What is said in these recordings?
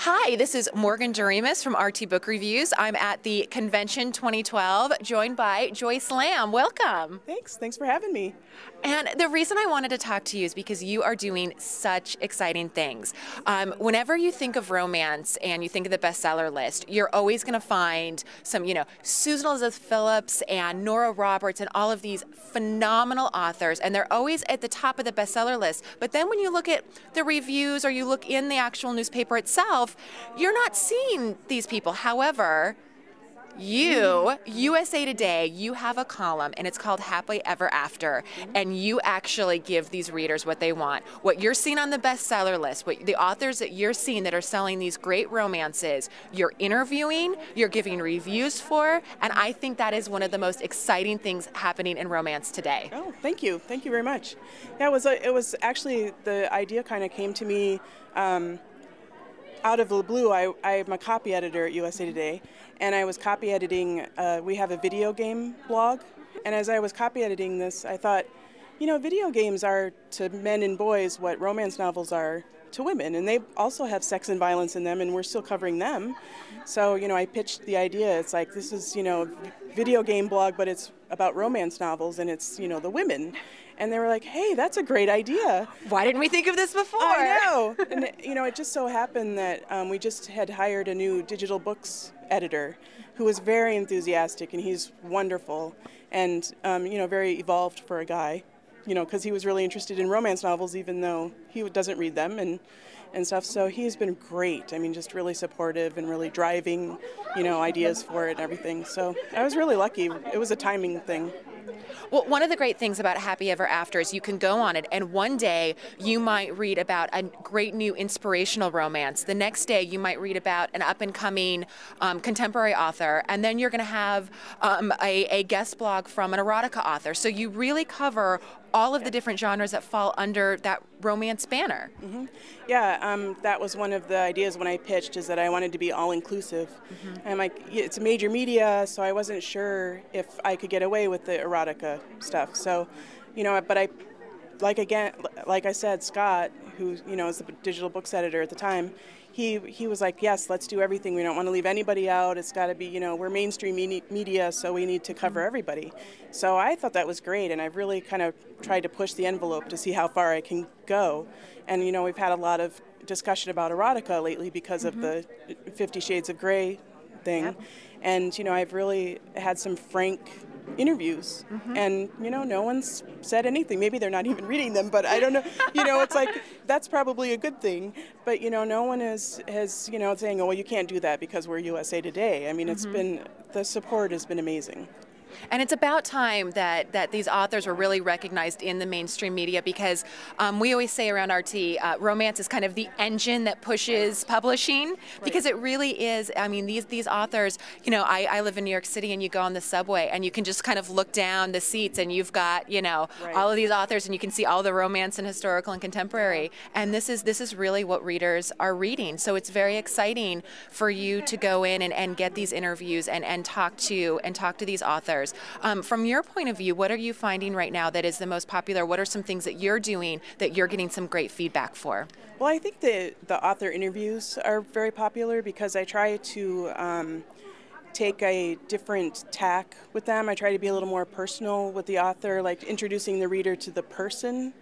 Hi, this is Morgan Doremus from RT Book Reviews. I'm at the Convention 2012, joined by Joyce Lamb. Welcome. Thanks for having me. And the reason I wanted to talk to you is because you are doing such exciting things. Whenever you think of romance and you think of the bestseller list, you're always going to find some, Susan Elizabeth Phillips and Nora Roberts and all of these phenomenal authors, and they're always at the top of the bestseller list. But then when you look at the reviews or you look in the actual newspaper itself, you're not seeing these people. However, USA Today, you have a column, and it's called Happily Ever After, and you actually give these readers what they want. What you're seeing on the bestseller list, what the authors that you're seeing that are selling these great romances, you're interviewing, you're giving reviews for, and I think that is one of the most exciting things happening in romance today. Oh, thank you. Thank you very much. Yeah, it was actually, the idea kind of came to me out of the blue. I'm a copy editor at USA Today, and I was copy editing, we have a video game blog, and as I was copy editing this, I thought, video games are to men and boys what romance novels are to women, and they also have sex and violence in them, and we're still covering them. So, I pitched the idea. It's like, this is, video game blog, but it's about romance novels, and it's, the women. And they were like, hey, that's a great idea. Why didn't we think of this before? I know. And, it just so happened that we just had hired a new digital books editor who was very enthusiastic, and he's wonderful and, very evolved for a guy, because he was really interested in romance novels, even though he doesn't read them and stuff. So he's been great. I mean, just really supportive and really driving, ideas for it and everything. So I was really lucky. It was a timing thing. Well, one of the great things about Happy Ever After is you can go on it, and one day you might read about a great new inspirational romance. The next day you might read about an up-and-coming contemporary author, and then you're going to have a guest blog from an erotica author. So you really cover all of the different genres that fall under that romance banner. Mm-hmm. Yeah, that was one of the ideas when I pitched, is that I wanted to be all-inclusive. Mm-hmm. I'm like, it's a major media, so I wasn't sure if I could get away with the erotica stuff. So, but like I said, Scott, who, is the digital books editor at the time, he was like, yes, let's do everything. We don't want to leave anybody out. It's got to be, we're mainstream media, so we need to cover everybody. So I thought that was great, and I've really kind of tried to push the envelope to see how far I can go. And, we've had a lot of discussion about erotica lately because of the 50 Shades of Grey thing. Yep. And, I've really had some frank interviews, and no one's said anything. Maybe they're not even reading them, but I don't know. It's like, that's probably a good thing. But no one has saying, oh, well, you can't do that because we're USA Today. I mean, it's been, the support has been amazing. And it's about time that these authors were really recognized in the mainstream media, because we always say around RT, romance is kind of the engine that pushes publishing, because it really is. I mean, these authors, I live in New York City, and you go on the subway and you can just kind of look down the seats, and you've got, all of these authors, and you can see all the romance and historical and contemporary. And this is really what readers are reading. So it's very exciting for you to go in and get these interviews and talk to these authors. From your point of view, what are you finding right now that is the most popular? What are some things that you're doing that you're getting some great feedback for? Well, I think the author interviews are very popular, because I try to take a different tack with them. I try to be a little more personal with the author, like introducing the reader to the person.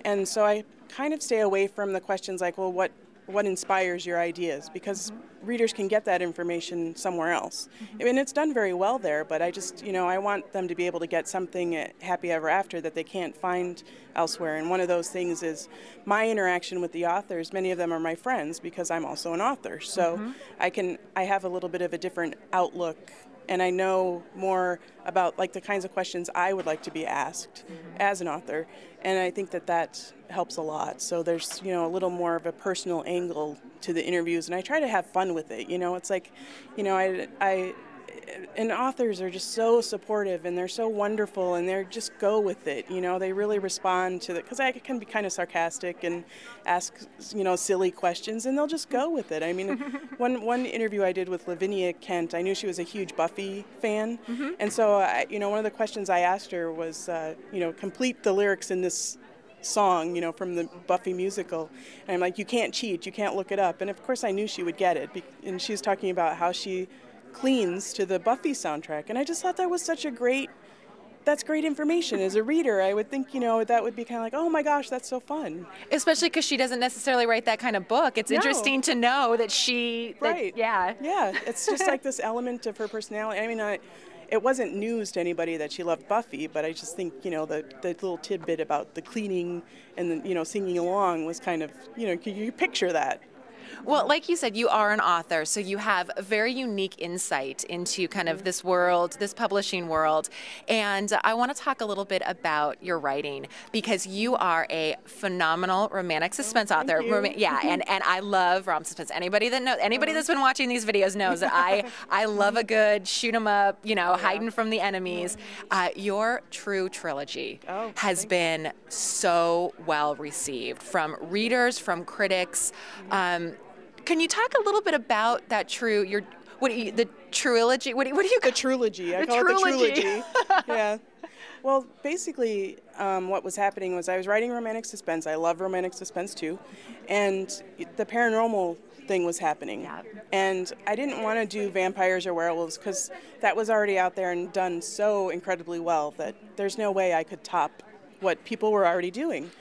And so I kind of stay away from the questions like, well, what inspires your ideas, because readers can get that information somewhere else. I mean, it's done very well there, but I just, I want them to be able to get something at Happy Ever After that they can't find elsewhere. And one of those things is my interaction with the authors. Many of them are my friends, because I'm also an author. So I have a little bit of a different outlook, and I know more about like the kinds of questions I would like to be asked as an author. And I think that helps a lot. So there's, a little more of a personal angle to the interviews, and I try to have fun with it. It's like, and authors are just so supportive, and they're so wonderful, and they just go with it. They really respond to it, because I can be kind of sarcastic and ask, silly questions, and they'll just go with it. I mean, one interview I did with Lavinia Kent, I knew she was a huge Buffy fan, and so one of the questions I asked her was, complete the lyrics in this song, you know, from the Buffy musical. And I'm like, you can't cheat, you can't look it up. And of course I knew she would get it. And she was talking about how she cleans to the Buffy soundtrack. And I just thought that was such a that's great information. As a reader, I would think, you know, that would be kind of like, oh my gosh, that's so fun. Especially because she doesn't necessarily write that kind of book. It's interesting to know that she, right. Yeah, it's just like this element of her personality. I mean, it wasn't news to anybody that she loved Buffy, but I just think, you know, the little tidbit about the cleaning and the, you know, singing along was kind of, you know, can you picture that? Well, like you said, you are an author, so you have a very unique insight into kind of this world, this publishing world. And I want to talk a little bit about your writing, because you are a phenomenal romantic suspense author. Yeah, and I love rom suspense. Anybody that's been watching these videos knows that I love a good shoot 'em up, you know, hiding from the enemies. Your True trilogy has been so well received from readers, from critics. Can you talk a little bit about that the trilogy? What do you call the trilogy? I call it the trilogy. Yeah. Well, basically, what was happening was I was writing romantic suspense. I love romantic suspense too, and the paranormal thing was happening. Yeah. And I didn't want to do vampires or werewolves because that was already out there and done so incredibly well that there's no way I could top what people were already doing.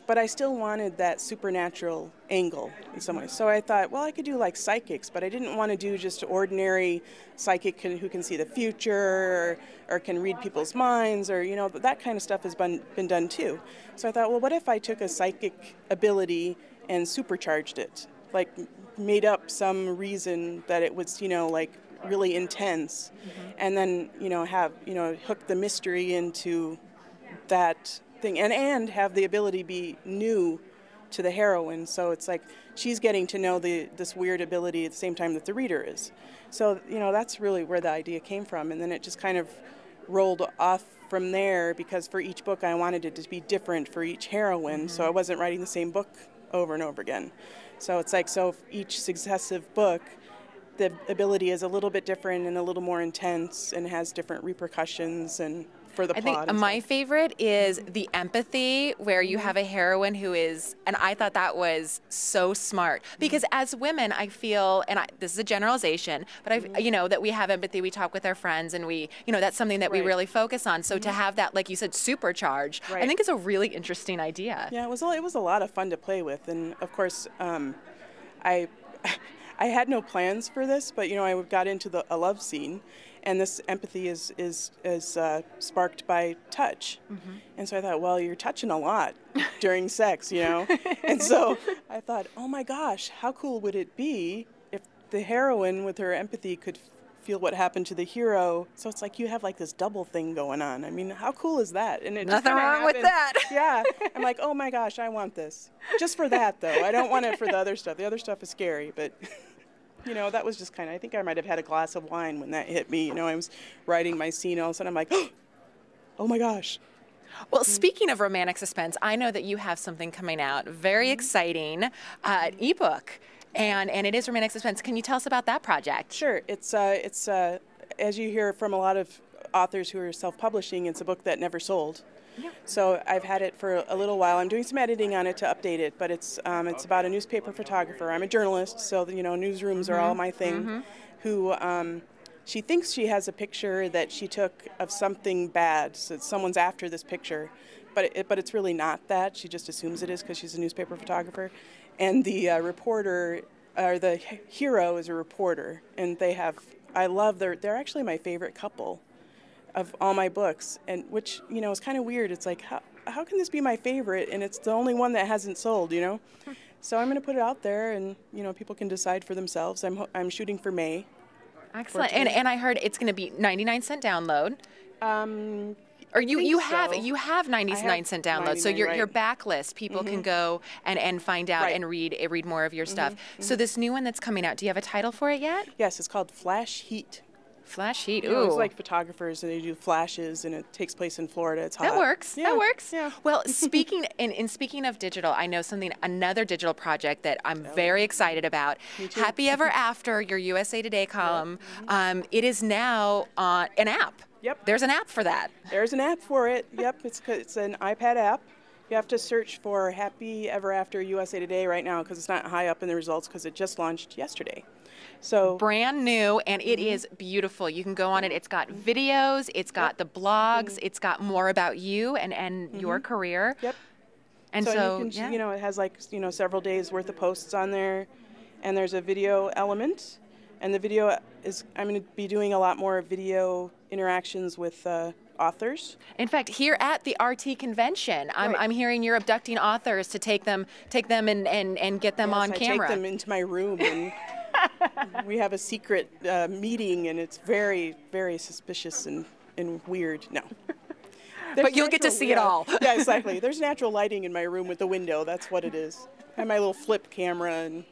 But I still wanted that supernatural angle in some ways. So I thought, well, I could do like psychics, but I didn't want to do just ordinary psychic who can see the future or can read people's minds, or, you know, that kind of stuff has been done too. So I thought, well, what if I took a psychic ability and supercharged it? Like made up some reason that it was, you know, like really intense, and then, you know, hook the mystery into that thing, and have the ability be new to the heroine, so it's like she's getting to know this weird ability at the same time that the reader is. So, you know, that's really where the idea came from, and then it just kind of rolled off from there, because for each book I wanted it to be different for each heroine, so I wasn't writing the same book over and over again. So it's like, so each successive book, the ability is a little bit different and a little more intense and has different repercussions and for the plot. I think my favorite is the empathy, where you have a heroine who is, and I thought that was so smart, because as women, I feel, and this is a generalization, but you know, that we have empathy, we talk with our friends, and we, you know, that's something that we really focus on. So to have that, like you said, supercharged, I think is a really interesting idea. Yeah, it was a lot of fun to play with, and of course, I had no plans for this, but, you know, I got into a love scene, and this empathy is sparked by touch. And so I thought, well, you're touching a lot during sex, you know? And so I thought, oh my gosh, how cool would it be if the heroine with her empathy could feel what happened to the hero? So it's like you have like this double thing going on. I mean, how cool is that? And it nothing wrong with that. Yeah. I'm like, oh my gosh, I want this. Just for that, though. I don't want it for the other stuff. The other stuff is scary, but... You know, that was just kind of, I think I might have had a glass of wine when that hit me. You know, I was writing my scene, all of a sudden I'm like, oh my gosh. Well, speaking of romantic suspense, I know that you have something coming out, very exciting, ebook, and it is romantic suspense. Can you tell us about that project? Sure. It's as you hear from a lot of authors who are self-publishing, it's a book that never sold. Yep. So I've had it for a little while. I'm doing some editing on it to update it, but it's about a newspaper photographer. I'm a journalist, so, you know, newsrooms are all my thing. Who she thinks she has a picture that she took of something bad, so someone's after this picture, but it's really not that. She just assumes it is because she's a newspaper photographer, and the reporter, or the hero, is a reporter, and they're actually my favorite couple of all my books, and which, you know, is kind of weird. It's like, how can this be my favorite and it's the only one that hasn't sold, you know? So I'm going to put it out there, and, you know, people can decide for themselves. I'm shooting for May. Excellent. And I heard it's going to be 99-cent download. Or you have 99-cent downloads, so your backlist, people can go and find out and read more of your stuff. So this new one that's coming out, do you have a title for it yet? Yes, it's called Flash Heat. Flash Heat. Ooh. You know, it's like photographers, and they do flashes, and it takes place in Florida. It's hot. That works. Yeah. That works. Yeah. Well, speaking of digital, I know another digital project that I'm very excited about. Me too. Happy Ever After, your USA Today column. It is now an app. Yep. There's an app for that. There's an app for it. Yep. It's an iPad app, You have to search for Happy Ever After USA Today right now because it's not high up in the results because it just launched yesterday. So brand new, and it is beautiful. You can go on it. It's got videos, it's got the blogs, it's got more about you and your career. Yep. And so you can, it has like, several days worth of posts on there, and there's a video element. And the video is, I'm going to be doing a lot more video interactions with authors. In fact, here at the RT convention, I'm hearing you're abducting authors to take them and get them on camera. I take them into my room, and we have a secret meeting, and it's very, very suspicious and weird. No. But you'll get to see it all. Yeah, exactly. There's natural lighting in my room with the window. That's what it is. I have my little flip camera, and,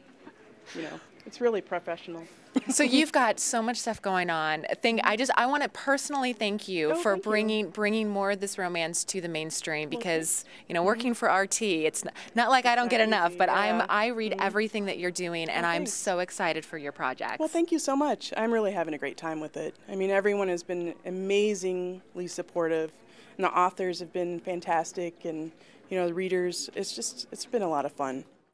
it's really professional. So you've got so much stuff going on. I want to personally thank you for bringing more of this romance to the mainstream because, working for RT, it's not like I don't get enough, but I read everything that you're doing, and I'm so excited for your projects. Well, thank you so much. I'm really having a great time with it. I mean, everyone has been amazingly supportive, and the authors have been fantastic, and, the readers. It's been a lot of fun.